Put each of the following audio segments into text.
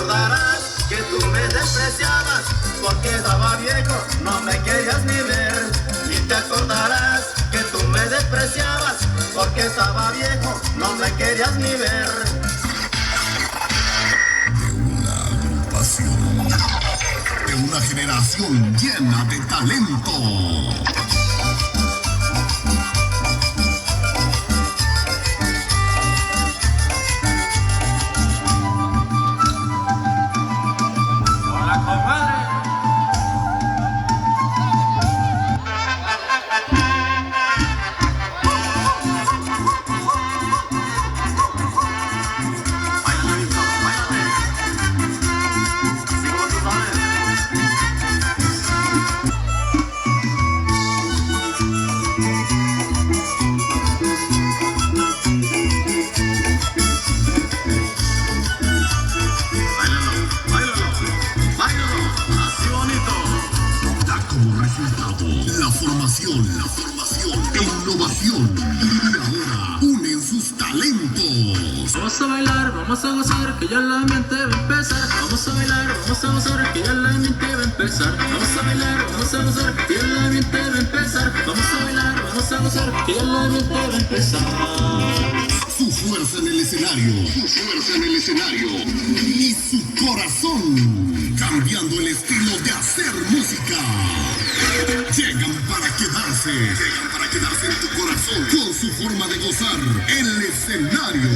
acordarás que tú me despreciabas porque estaba viejo, no me querías ni ver. Y te acordarás que tú me despreciabas porque estaba viejo, no me querías ni ver. De una agrupación, de una generación llena de talento. La formación e innovación. Y ahora unen sus talentos. Vamos a bailar, vamos a gozar, que ya el ambiente va a empezar. Vamos a bailar, vamos a gozar, que ya el ambiente va a empezar. Vamos a bailar, vamos a gozar, que ya el ambiente va a empezar. Vamos a bailar, vamos a gozar, que ya el ambiente va a empezar. Su fuerza en el escenario, y su corazón, cambiando el estilo de hacer música. Llegan para quedarse en tu corazón, con su forma de gozar el escenario.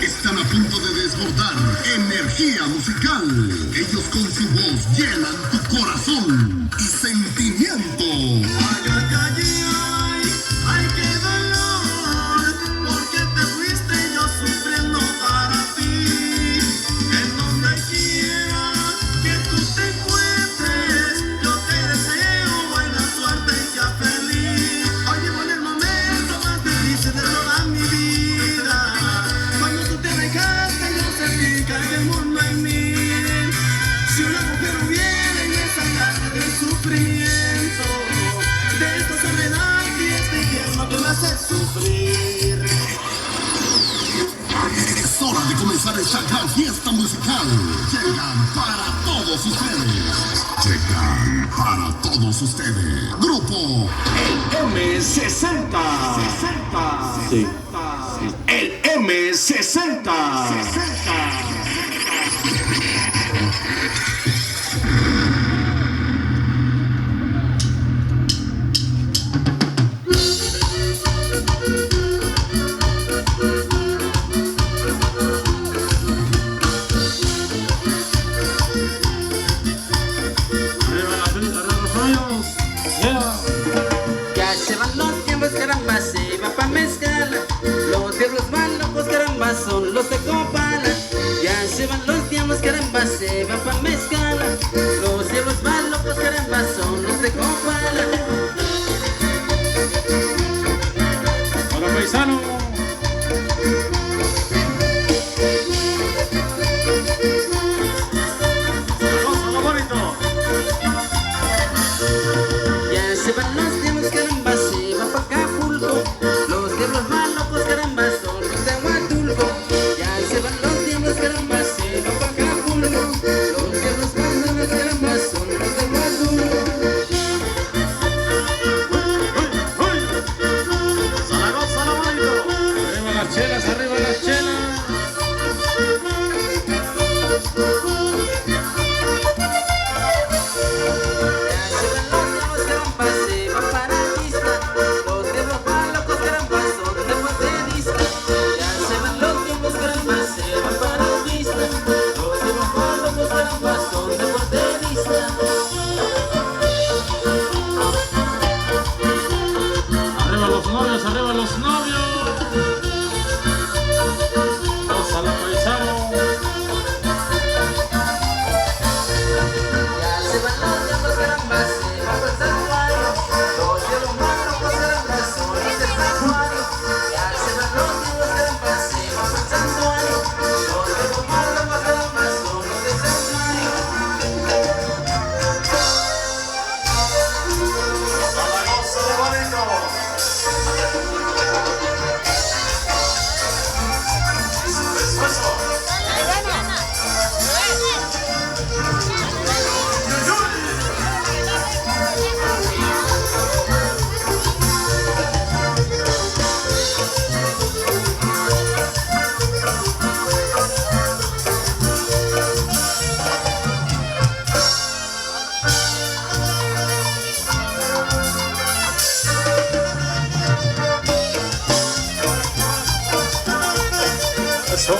Están a punto de desbordar energía musical. Ellos con su voz llenan tu corazón y sentimiento. Ay, ay, ay, ay, ay, qué dolor, porque te fuiste yo sufriendo para ti. En donde quiera que tú te encuentres, yo te deseo buena suerte y sea feliz. Hoy vivo en el momento más difícil de toda mi vida. Cuando tú te alejaste yo sentí que había el mundo en mí. Si una mujer hubiera en esa casa de sufrimiento, de esta soledad y este infierno que me hace sufrir. Es hora de comenzar esta gran fiesta musical. Llegan para todos ustedes. Grupo El M60. Sí. El M60. Ya se van los tiempos, caramba, se va pa' mezcala. Los diablos más locos, caramba, son los de Copala. Ya se van los tiempos, caramba, se va pa' mezcala. Los diablos más locos, caramba, son los de Copala. Hola, paisano. Ya se van los diablos, caramba, se va pa' Acapulco. Los diablos más locos, caramba, son los de Huatulco. Ya se van los diablos, caramba, se va Eso.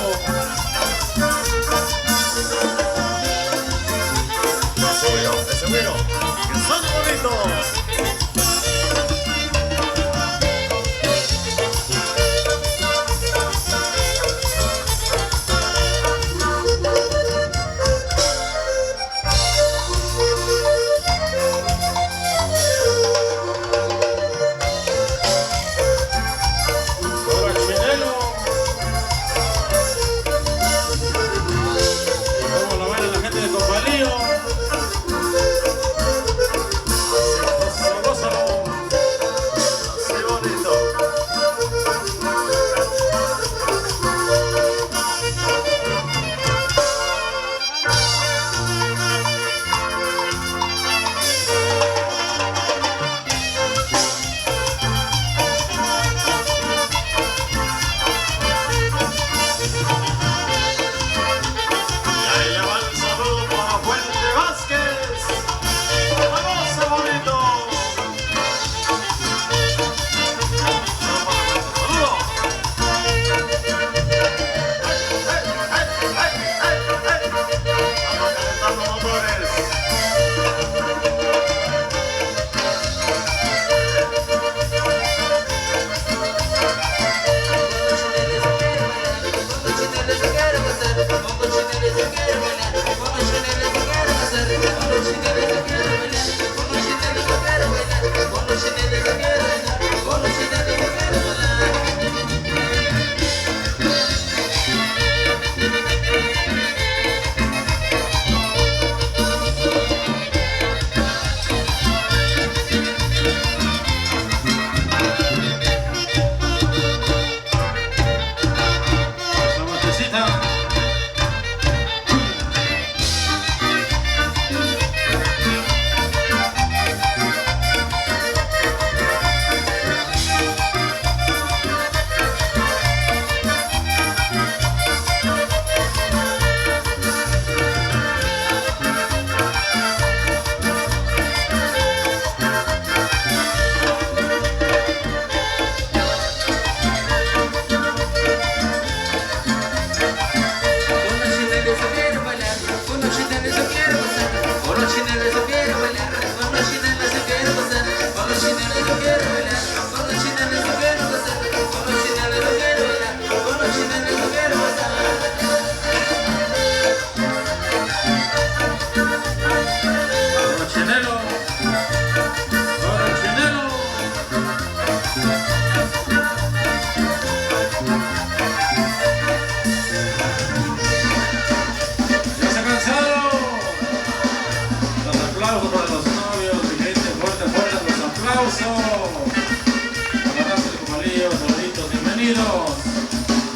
Eso miro, que son bonitos.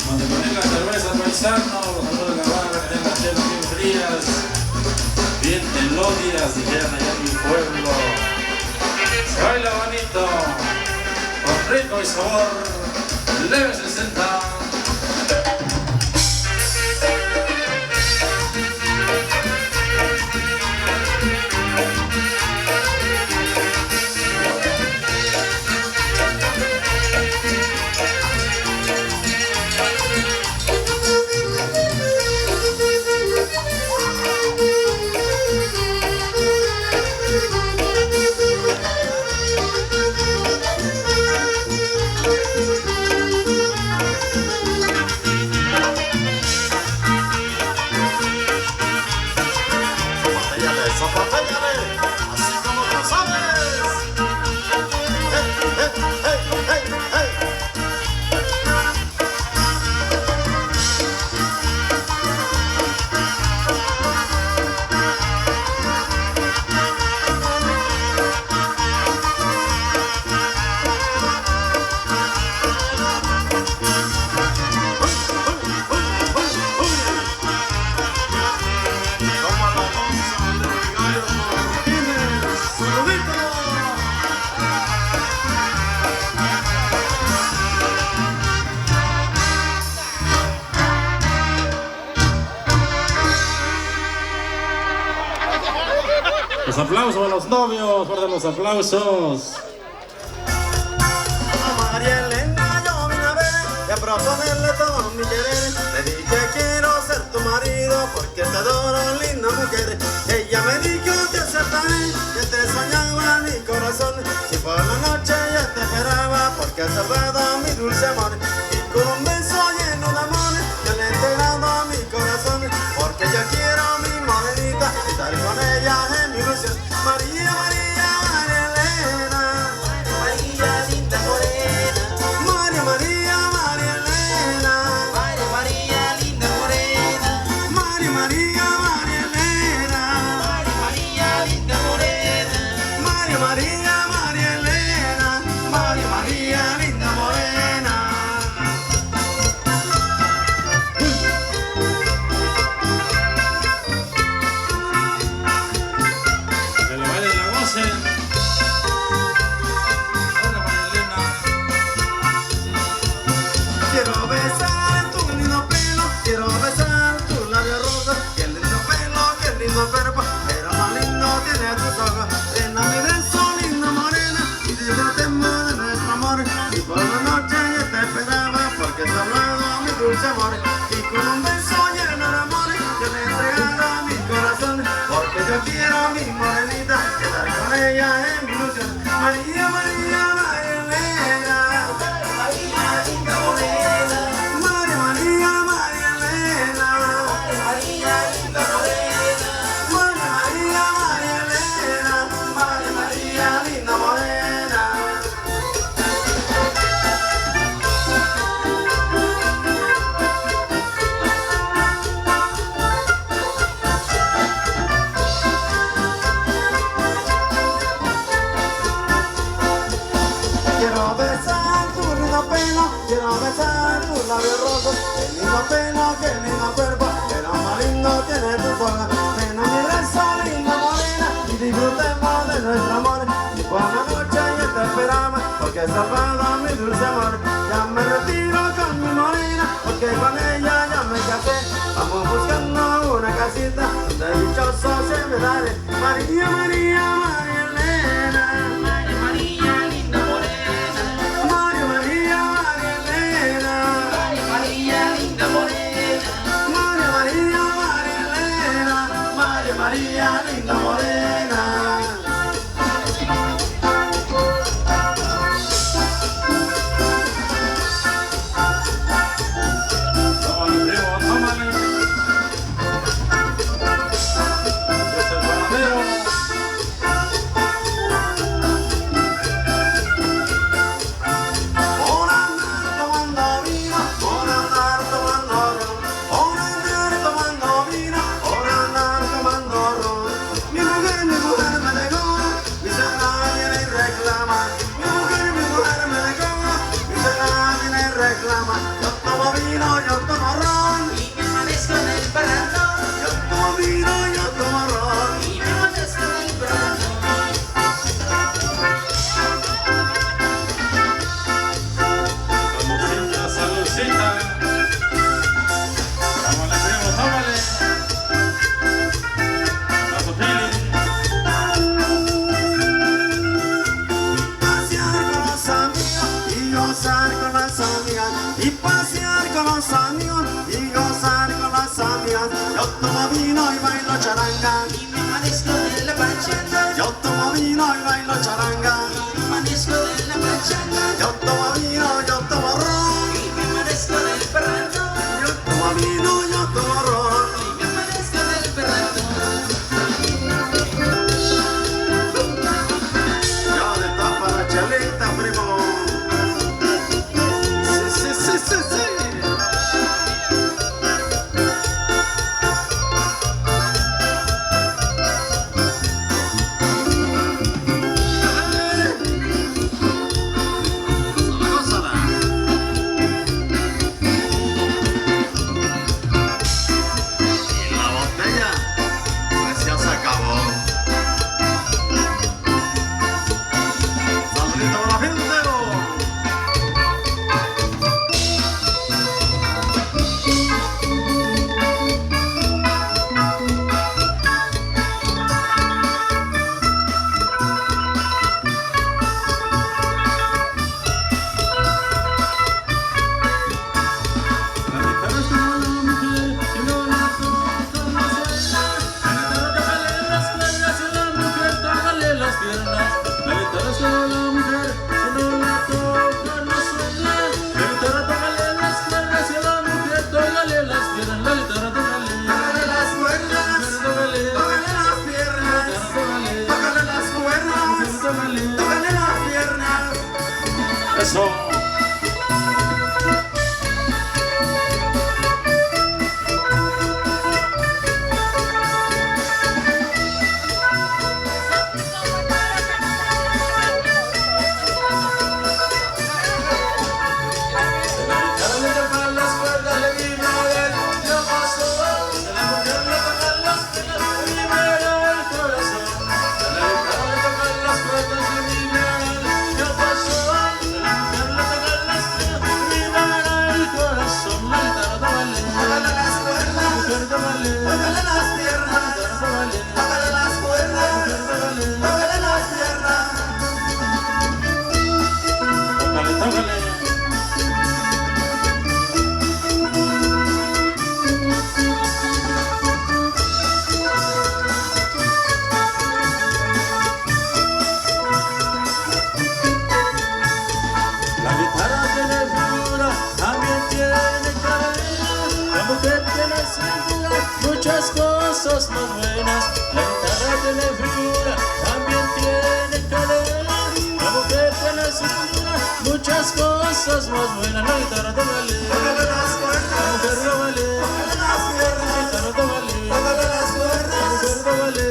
Donde ponen las cervezas paisanos, los amigos de la barra, que tengan las chelas bien frías, bien elodias, dijeran allá en mi pueblo. Se baila bonito, con ritmo y sabor, leve 60. Los aplausos a los novios, fuertes los aplausos. A María Elena yo vine a ver y a proponerle todo mi querer. Le dulce amor. Y con un beso lleno de amor yo le he entregado a mi corazón, porque yo quiero a mi morenita, estar con ella en mi ilusión. María, María, María Elena, María linda morena, María, María, María Elena, María, María linda morena, María, María, María Elena, María, María linda morena. María, María, María Elena, María, María, linda morena. Que le baile la goce. Hola, María Elena. Quiero besar tu lindo pelo, quiero besar tu labio rosa, qué lindo pelo, qué lindo cuerpo, pero más lindo tiene tus ojos. Ven a mi beso, linda morena, y disfrutemos de nuestro amor. Y por la noche yo te esperaba, porque te he hablado mi dulce amor. Y con un beso lleno de amor, yo le he entregado mi corazón, porque yo quiero a mi morenita, quedar con ella en mi ilusión. María, María, María Elena, María linda morena, María, María, María Elena, María linda morena, María, María, María Elena, María, María, linda morena. Quiero besar tu lindo pelo, quiero besar tu labio rojo, qué lindo pelo, qué lindo cuerpo, pero más lindo tiene tu forma. Ven a mi beso, linda morena, y disfrutemos de nuestro amor. Y por la noche yo te esperaba, porque he salvado a mi dulce amor. Ya me retiro con mi morena, porque con ella ya me casé. Vamos buscando una casita donde dichoso se me daré. María, María, María Elena, María, María linda morena, María, María, María Elena, María, María linda morena. María, María, María Elena, María, María, linda morena. Tómale, primo, tómale. Es el panadero. Por andar tomando vino, por andar tomando ron, por andar tomando vino, por andar tomando ron. Mi mujer me dejó, mi será viene y reclama. Mi mujer me dejó, mi será viene y reclama. Yo tomo vino, yo tomo ron, Y me amanezco en el parrandón, yo tomo vino, yo tomo ron. y me amanezco en el parrandón. Saludcita, saludcita. Tómale, primo, tómale. Paso feeling. Pasear con los amigos y gozar con las amigas, y pasear con los amigos y gozar con las amigas. Yo tomo vino y bailo charanga, Y me amanezco en la pachanga, yo tomo vino y bailo charanga. y me amanezco en la pachanga, Yo tomo vino, yo tomo ron, y me amanezco en el parrandón, yo tomo vino, yo tomo ron. y me amanezco en el parrandón. Yo de tapa la chelita, primo. Sí, sí, sí, sí, sí. Eso. Muchas cosas más buenas, la guitarra tiene figura, también tiene cadera. La mujer tiene cintura, muchas cosas más buenas, la guitarra te vale, la mujer no vale, la guitarra te vale, la mujer no vale.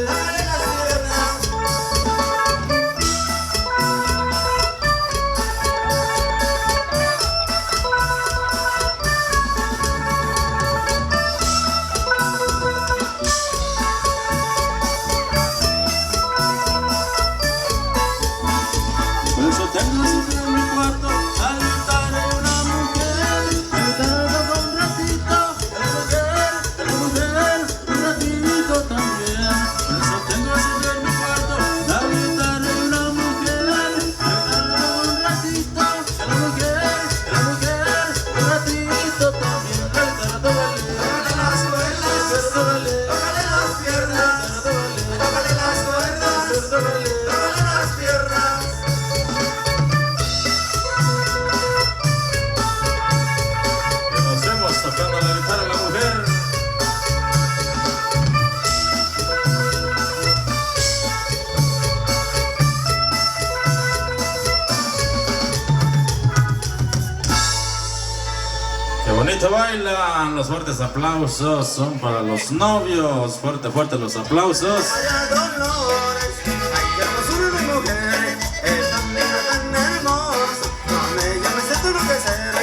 Bonito bailan, los fuertes aplausos son para los novios. Fuerte, fuerte los aplausos. Vaya Dolores, ay qué hermosura de mujer, es tan linda, tan hermosa, con ella me siento enloquecer.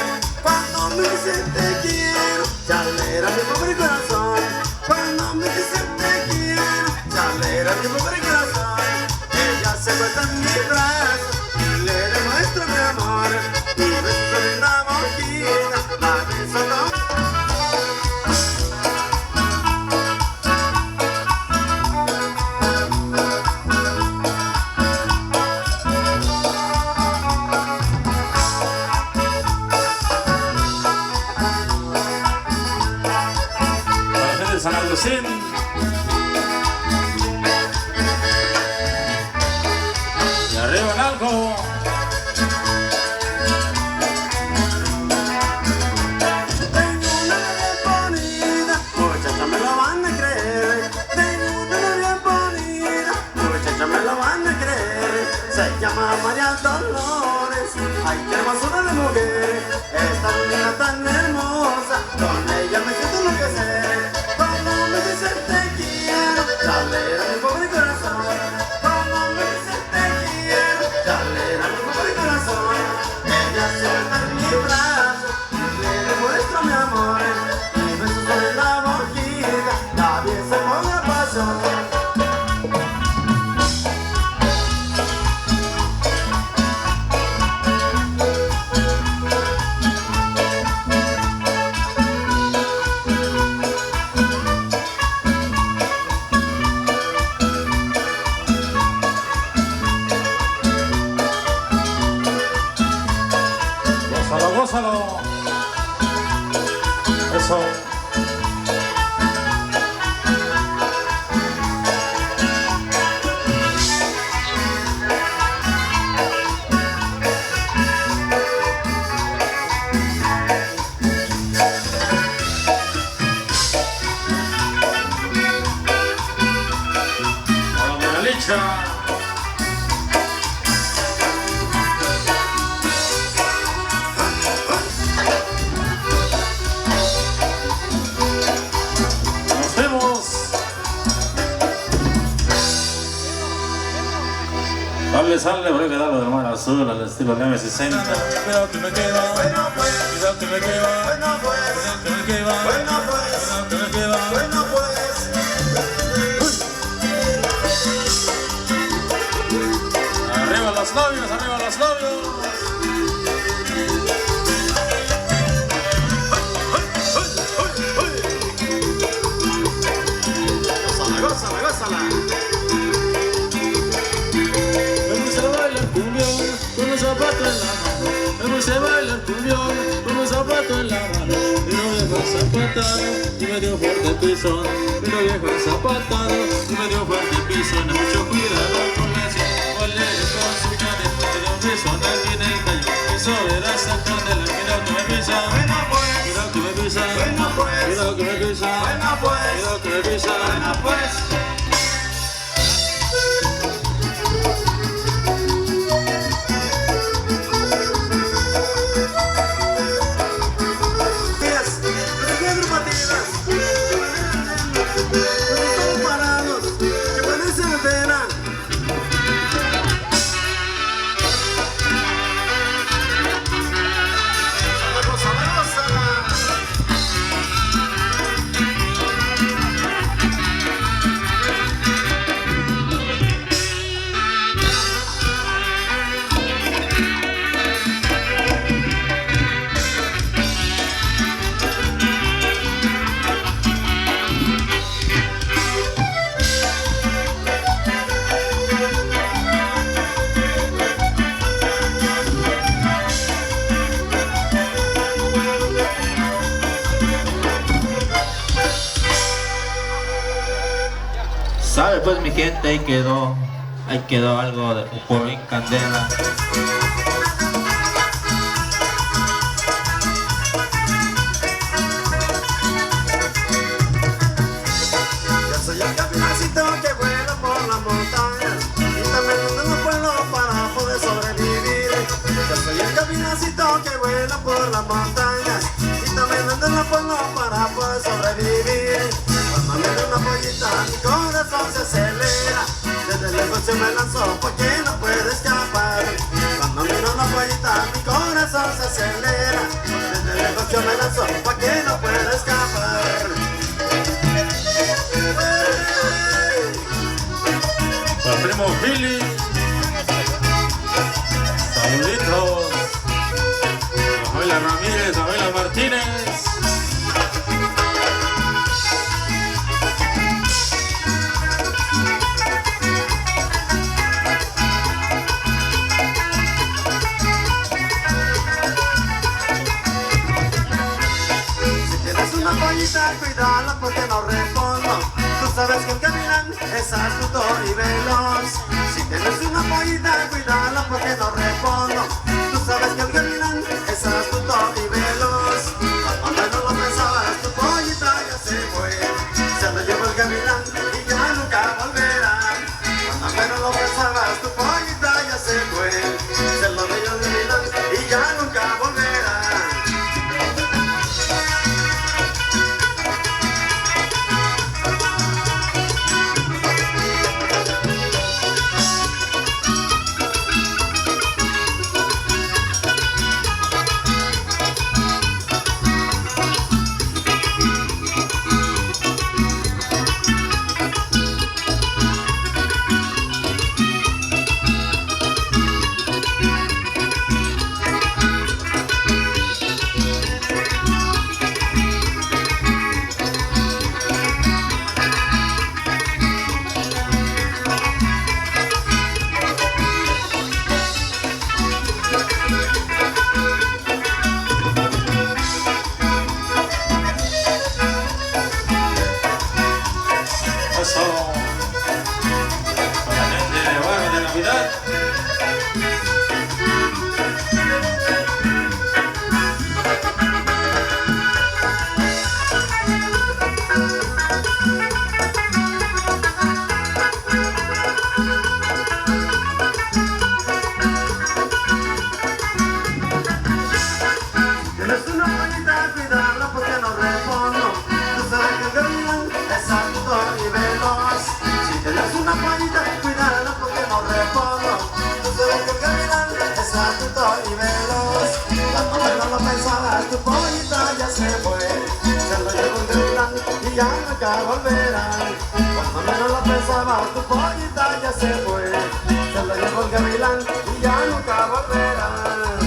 Cuando me dice te quiero, chalera mi pobre corazón. Cuando me dice te quiero, chalera mi pobre corazón. Ella se cuesta en mi brazo y le demuestra mi amor. Y beso en la boquita, la beso con... San Agustín. Y arriba en algo. Tengo una bien bonita, muchachas me lo van a creer. Tengo una bien bonita, muchachas me lo van a creer. Se llama María Dolores, ay qué hermosura de mujer. Es tan linda, tan hermosa, con ella me siento enloquecer. Cuando me dice te quiero, chalera mi pobre corazón. Cuando me dice te quiero, chalera mi pobre corazón. Ella suelta en mi brazo y le demuestro mi amor. Y besos en la boquita, la pieza con la pasión. Gózalo, gózalo. Eso. Hola, Malicha. Sale, voy a quedarlo del mar azul al estilo de M60. Cuidado que me quema, Bueno pues, cuidado que me quema, bueno pues, cuidado que me quema, bueno pues, cuidado que me quema. bueno pues. Arriba los novios, arriba los novios. Gózala, gózala. Me puse a bailar cumbión con un zapato en la mano. Me puse a bailar cumbión con un zapato en la mano. Vino viejo zapatado y me dio fuerte pisón. Vino viejo zapatado y me dio fuerte pisón. Mucho cuidado con la ole con su cadena. Me dio un pisón aquí en el cañón. Eso era sacar de la cuidado que me pisa. Bueno pues, Cuidado que me pisa. bueno pues, Cuidado que me pisa. bueno pues, Cuidado que me pisa. bueno pues. Sabe pues mi gente, ahí quedó algo de por en candela. Yo soy el caminacito que vuela por las montañas y también ando en los pueblos para poder sobrevivir. Yo soy el caminacito que vuela por las montañas y también ando en los pueblos para poder sobrevivir. Cuando me da una pollita mi corazón se acelera. Desde lejos se me lanzó porque no puede escapar. Cuando miro una pollita mi corazón se acelera. Desde lejos se me lanzó porque no puede escapar. Para el primo Billy. Saluditos. Abuela Ramírez, abuela Martínez. Cuidala porque no respondo. Tú sabes que el caminán es astuto y veloz. Si tienes una pollita, cuidala porque no respondo. Tú sabes que el caminán es astuto y veloz. Cuando no lo pensabas, tu pollita ya se fue. Se lo llevó el caminán y ya nunca volverá. Cuando menos lo pensabas, tu pollita ya se fue. Se lo llevó el caminán y ya nunca volverá. rápido y veloz. Cuando menos lo pensabas, tu pollita ya se fue. Se lo llevó el gavilán y ya nunca volverán. Cuando menos lo pensabas, tu pollita ya se fue. Se lo llevó el gavilán y ya nunca volverán.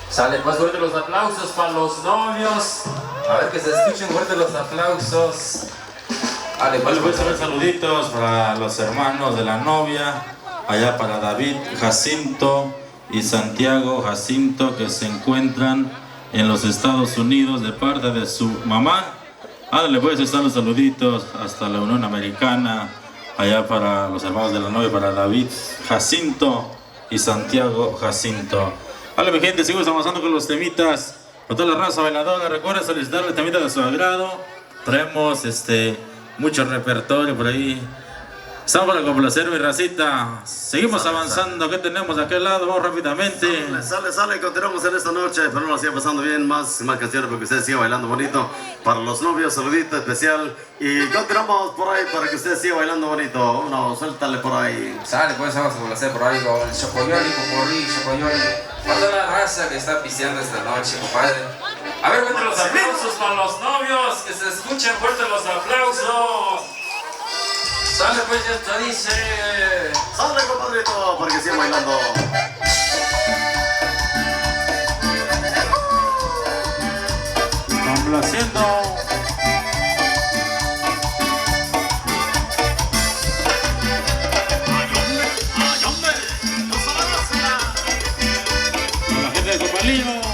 Sale pues fuerte los aplausos para los novios. A ver que se escuchen fuerte los aplausos. Vale, pues a ver saluditos para los hermanos de la novia. Allá para David Jacinto y Santiago Jacinto, que se encuentran en los Estados Unidos de parte de su mamá. Ándale pues, están los saluditos hasta la Unión Americana. Allá para los hermanos de la novia, para David Jacinto y Santiago Jacinto. Hola mi gente, seguimos avanzando con los temitas. Con toda la raza bailadora, recuerda solicitarle temitas de su agrado. Traemos mucho repertorio por ahí. Estamos para complacer mi racita. Seguimos avanzando. ¿Qué tenemos de aquel lado? Vamos rápidamente. Sale, continuamos en esta noche. Pero nos siga pasando bien. Más canciones para que ustedes sigan bailando bonito. Para los novios, saludito especial. Y continuamos por ahí para que ustedes sigan bailando bonito. Uno, suéltale por ahí. Sale, pues vamos a complacer por ahí con el Chocoyoli, Poporri, Chocoyoli. Para toda la raza que está pisteando esta noche, compadre. A ver, fuerte los aplausos para los novios. Que se escuchen fuerte los aplausos. Sale, pues ya está, dice. Sale, compadrito, para que sigan bailando. Complaciendo. La gente de Copalillo.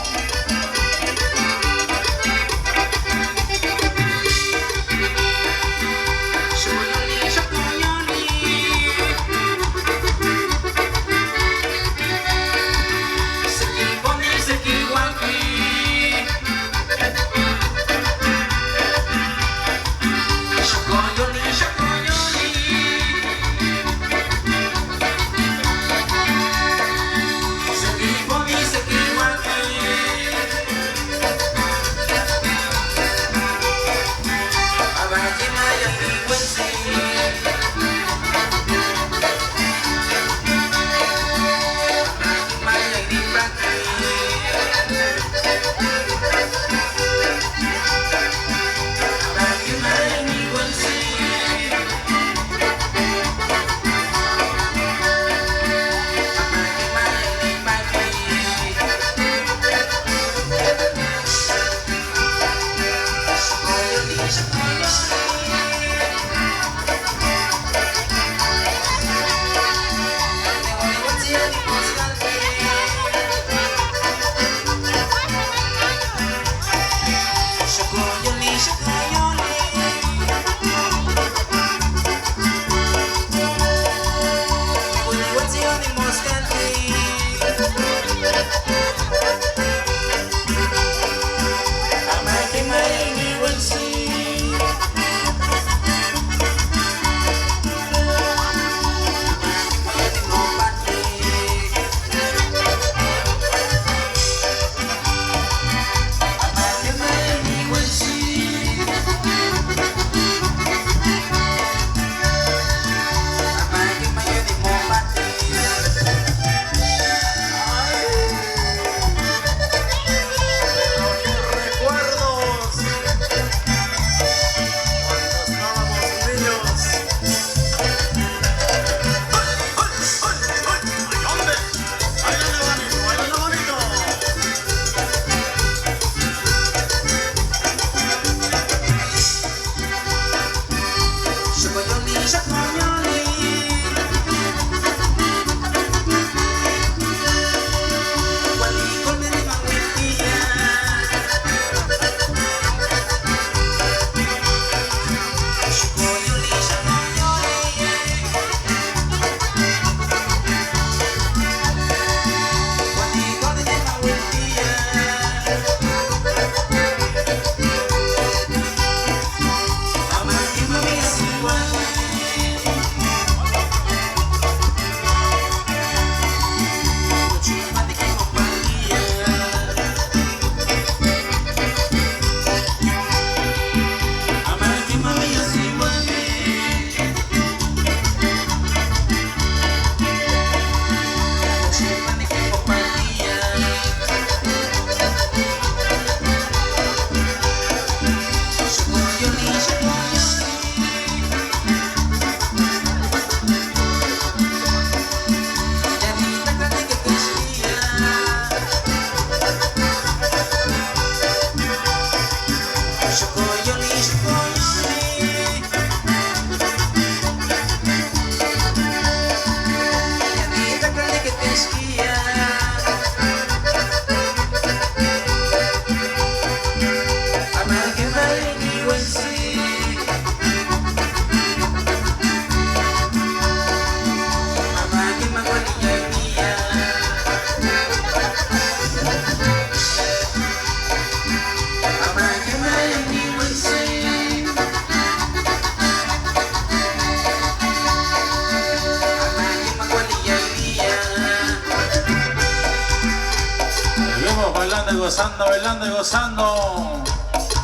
gozando, bailando y gozando.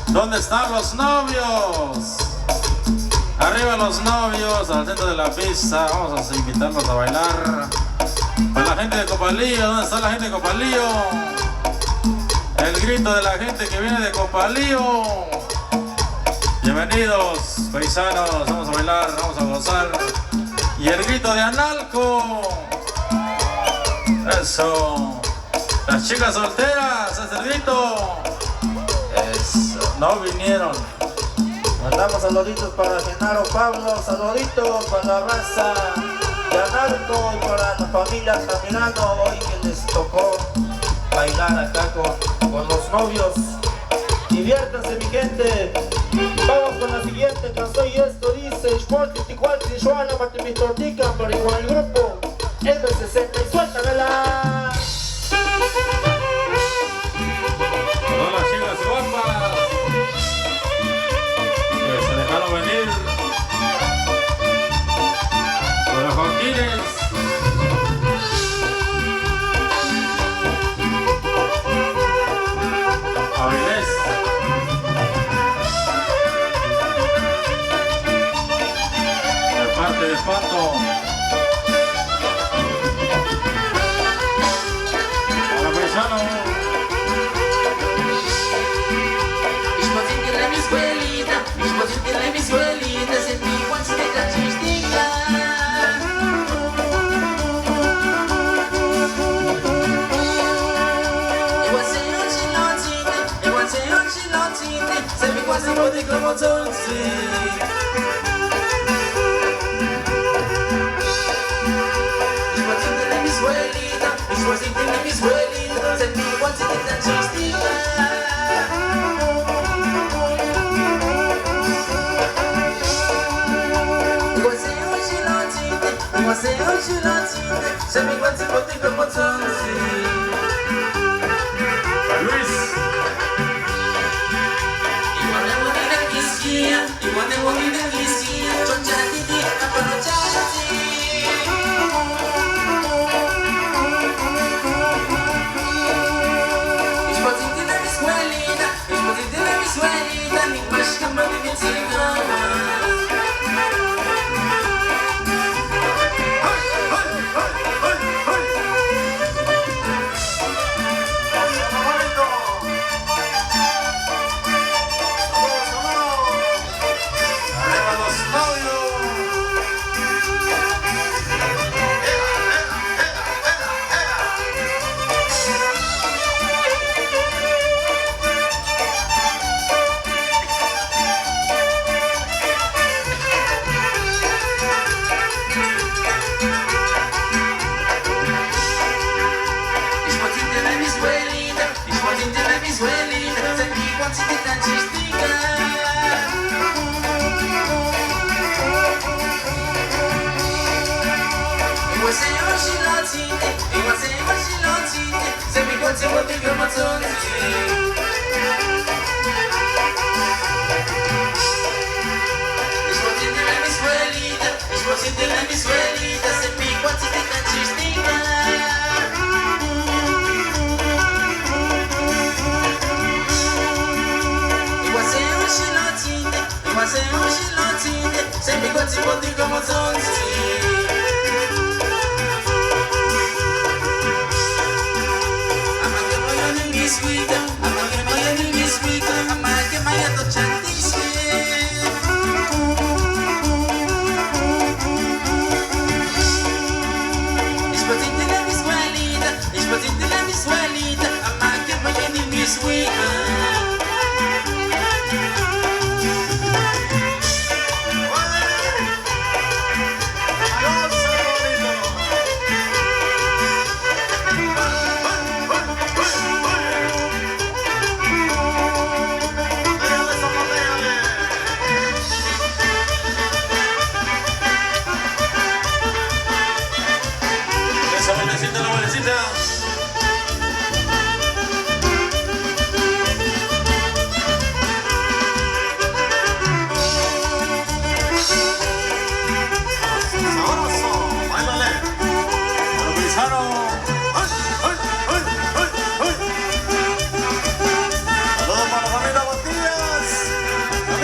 ¿Dónde están los novios? Arriba los novios, al centro de la pista. Vamos a invitarlos a bailar. Para la gente de Copalillo, ¿dónde está la gente de Copalillo? El grito de la gente que viene de Copalillo. Bienvenidos, paisanos, vamos a bailar, vamos a gozar. Y el grito de Analco. Eso. Las chicas solteras, ese grito. Eso, no vinieron. Mandamos saluditos para Genaro Pablo, saluditos para la raza de Analco y para la familia Altamirano, hoy que les tocó bailar acá con los novios. Diviértanse, mi gente. Vamos con la siguiente canción y esto dice Sport 24 y Joana Matimistotica, pero con el grupo M60 y suéltamela. Hola chicas guapas que se dejaron venir. Hola Joaquines. Avilés. De parte de Pato. Hola paisano. Luis.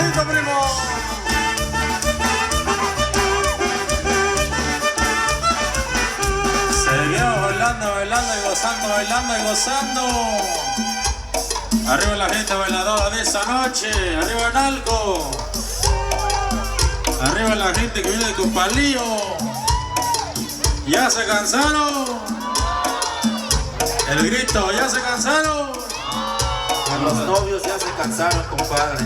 bonito, primo. Seguimos bailando, bailando y gozando, bailando y gozando. Arriba la gente bailadora de esa noche, arriba en algo. Arriba la gente que viene de Cupalío. ¿Ya se cansaron? El grito, ¿ya se cansaron? Los novios ya se cansaron, compadre.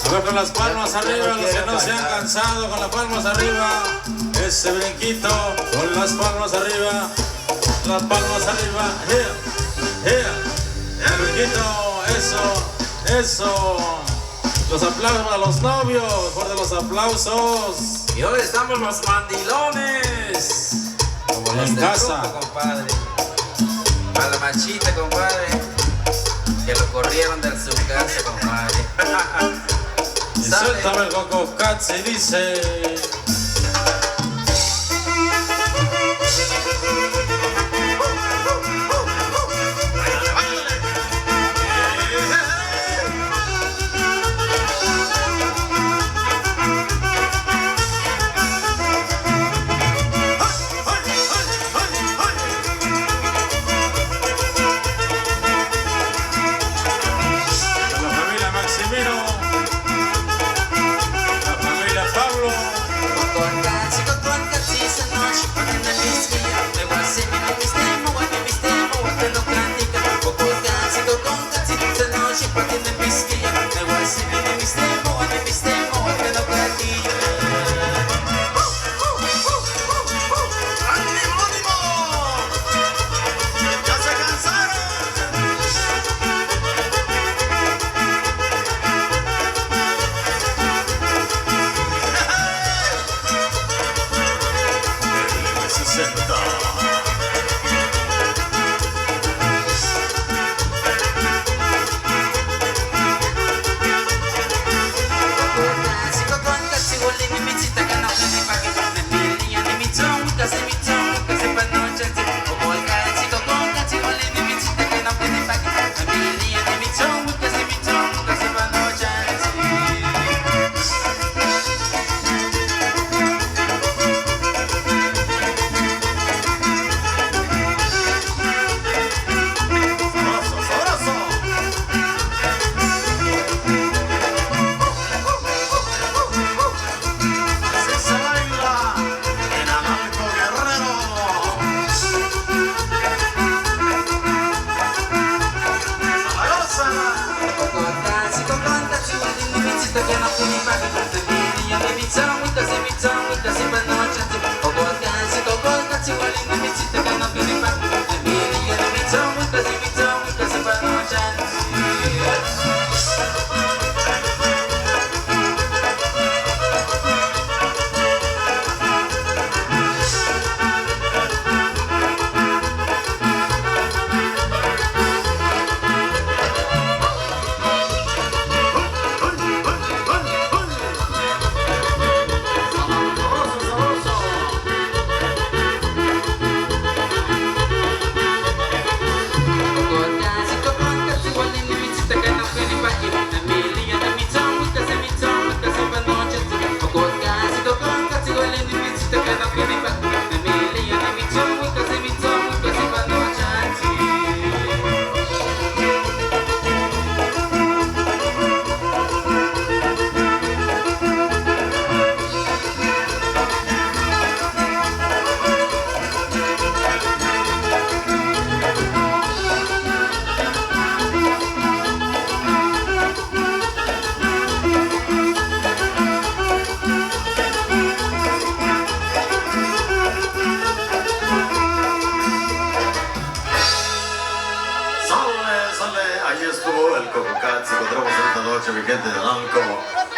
A ver, con las palmas arriba, los que no se han cansado, con las palmas arriba. Ese brinquito, con las palmas arriba. Las palmas arriba. El brinquito, eso. Los aplausos para los novios, fuerte los aplausos. Y hoy estamos los mandilones. Como los En del casa. grupo, compadre. A la machita, compadre. Que lo corrieron de su casa, compadre. Y suéltame el Coco Cats y dice. Gente de Analco,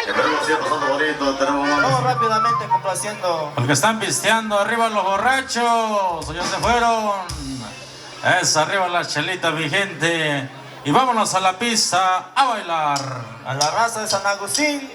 esperemos siga pasando bonito, tenemos más. Vamos rápidamente complaciendo. Los que están pisteando, arriba los borrachos, ya se fueron. Es arriba la chelita, mi gente. Y vámonos a la pista a bailar. A la raza de San Agustín.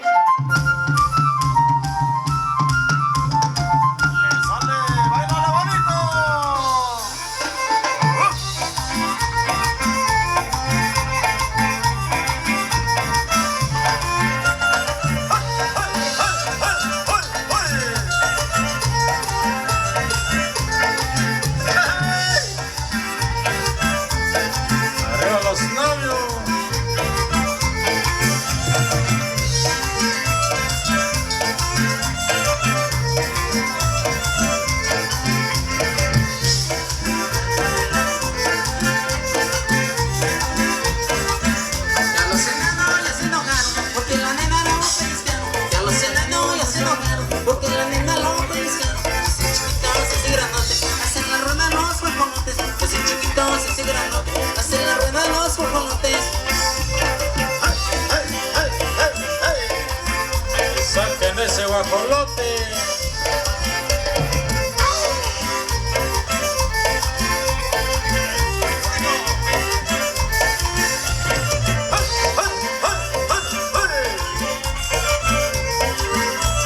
guajolote.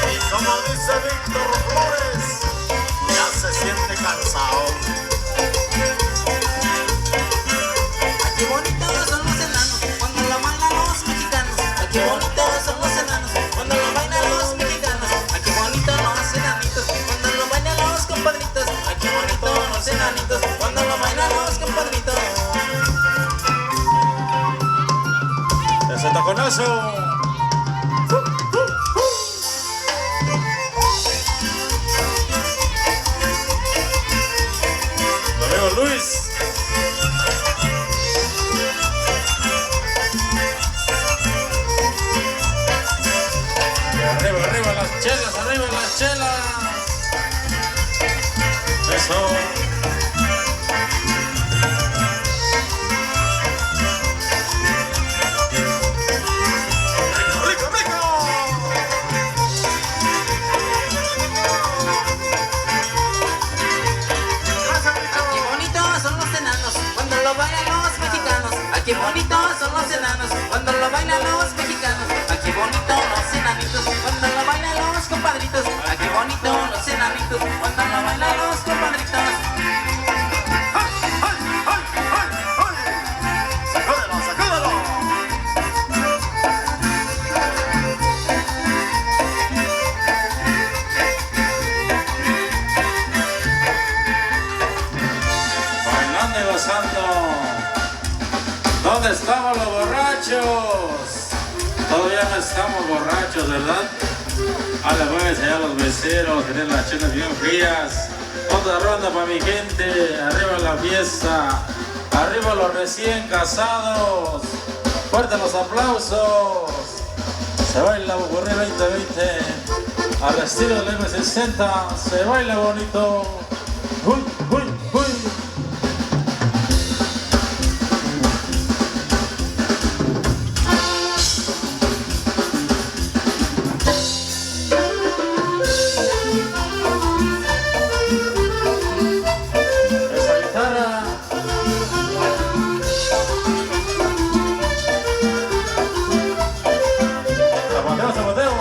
Y como dice Víctor Flores, ya se siente cansado. Qué bonitos son los enanos cuando lo bailan los mexicanos. Qué bonitos son los enanos cuando lo bailan los mexicanos. Qué bonitos los enanitos cuando lo bailan los compadritos. Qué bonitos los enanitos cuando lo bailan los compadritos. Ese taconazo. Mi amigo Luis. Arriba, arriba las chelas, arriba las chelas. Eso. ¡Rico, rico, rico! Qué bonitos son los enanos cuando lo bailan los mexicanos. Qué bonitos son los enanos cuando lo bailan los mexicanos. Qué bonitos los enanitos cuando lo bailan los compadritos. Qué bonitos los enanitos cuando lo bailan los compadritos. ¡Ay, ay, ay, ay, ay! ¡Sacúdelo, sacúdelo! Bailando y gozando. ¿Dónde estamos los borrachos? Todavía no estamos borrachos, ¿verdad? Ahora voy a enseñar a los meseros, tener las chelas bien frías. Otra ronda para mi gente. Arriba la fiesta. Arriba los recién casados. Fuerte los aplausos. Se baila Popurrí 2020. Al estilo del M60. Se baila bonito. ¡Uy, uy, uy! Esa guitarra. Zapateo, zapateo.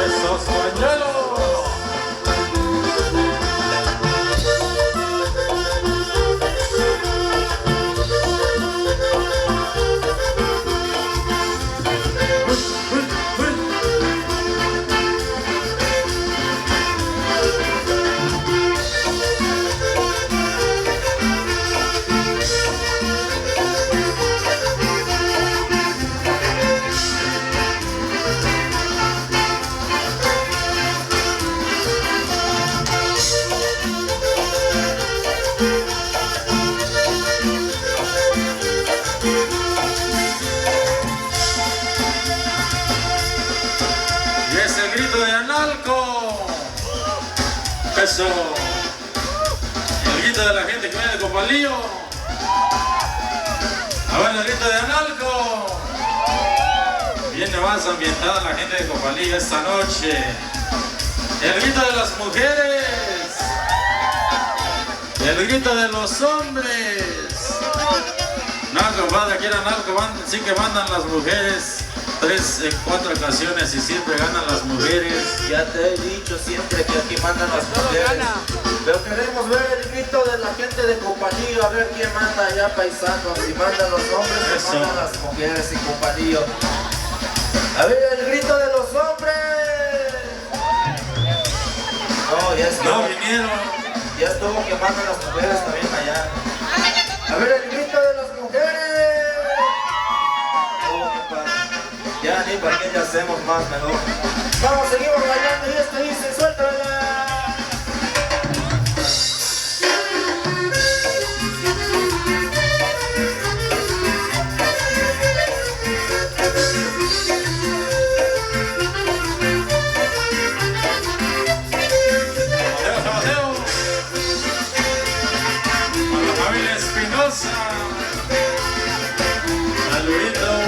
Esos pañuelos. Y ese grito de Analco. Eso. El grito de la gente que viene de Copalillo. A ver el grito de Analco. Viene más ambientada la gente de Copalillo esta noche. El grito de las mujeres. El grito de los hombres. No, compadre, aquí en Analco sí que mandan las mujeres. 3 en 4 ocasiones y siempre ganan las mujeres. Ya te he dicho siempre que aquí mandan las mujeres. Pero queremos ver el grito de la gente de Copalillo, a ver quién manda allá, paisanos. Si mandan los hombres, Eso. si mandan las mujeres y Copalillo. A ver el grito de los hombres. No, ya estuvo. No vinieron. Ya estuvo que mandan las mujeres también allá. A ver el grito de las mujeres. Oh, compadre. Ya ni para qué ya hacemos más mejor. Vamos, seguimos bailando y esto dice, suéltala. Mateo. A la familia Espinosa. Saluditos.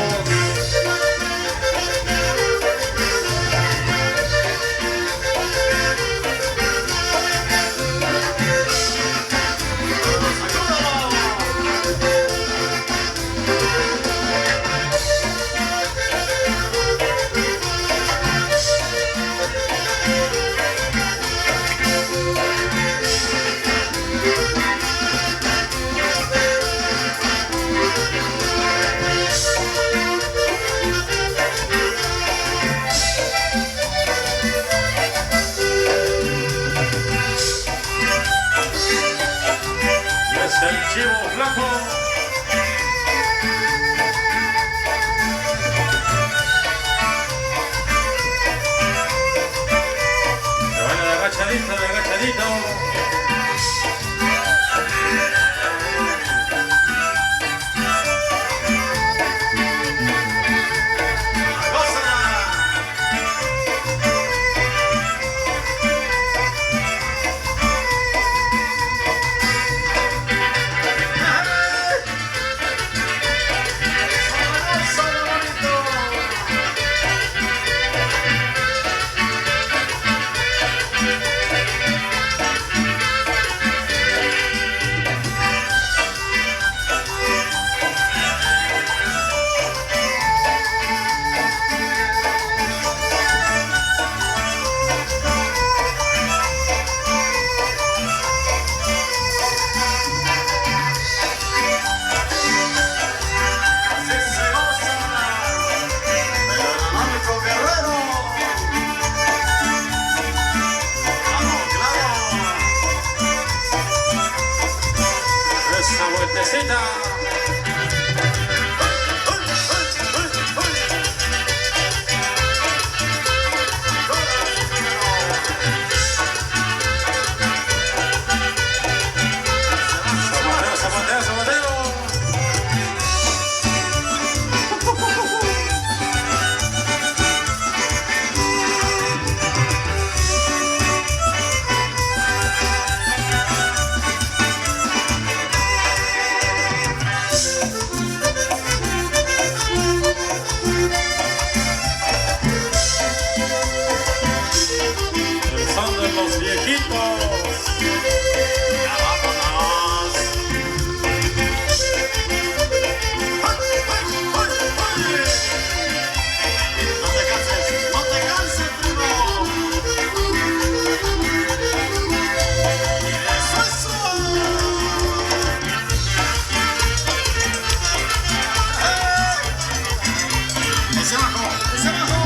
Ese abajo, ese abajo.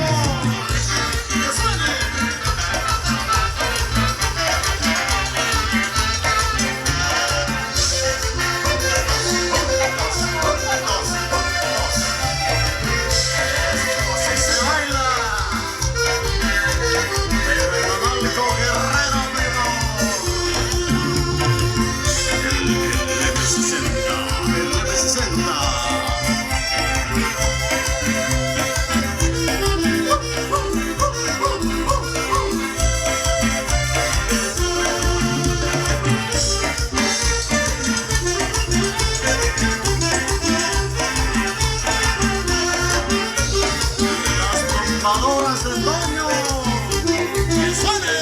¡Que suene! Así se baila. El Ronaldo Guerrero, amigo. El M60. El M60. Trompadoras de Toño. ¡Que suene!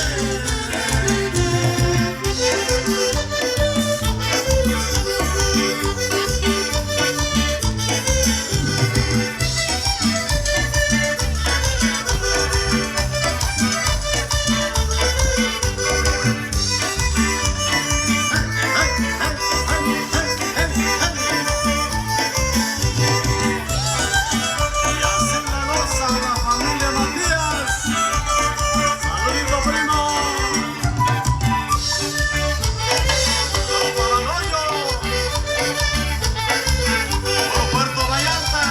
Y hacen la loza la familia Matías. Saludito, primo. Todo para el hoyo. Por Puerto Vallarta.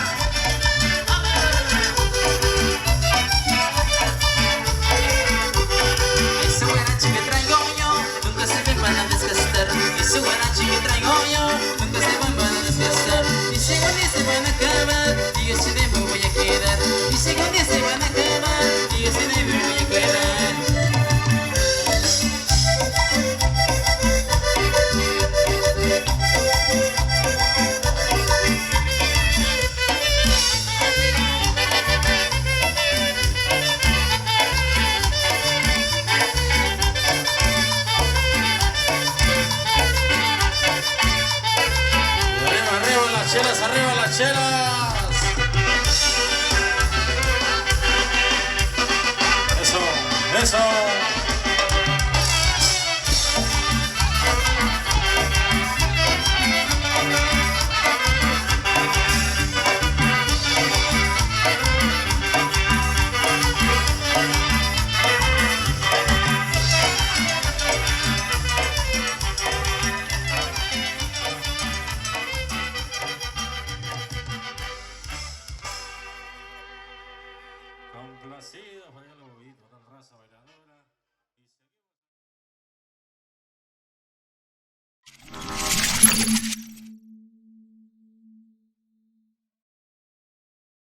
Ese guarache que traigo yo, nunca se me van a desgastar. Ese guarache que traigo yo, nunca se me van a desgastar. Y según se van a acabar, y yo sí me voy a quedar. Y según se van a acabar, y yo sí me voy a quedar. Arriba, arriba las chelas, arriba las chelas. Eso, eso. Complacidos, para allá los bobitos, la raza bailadora. Y seguimos.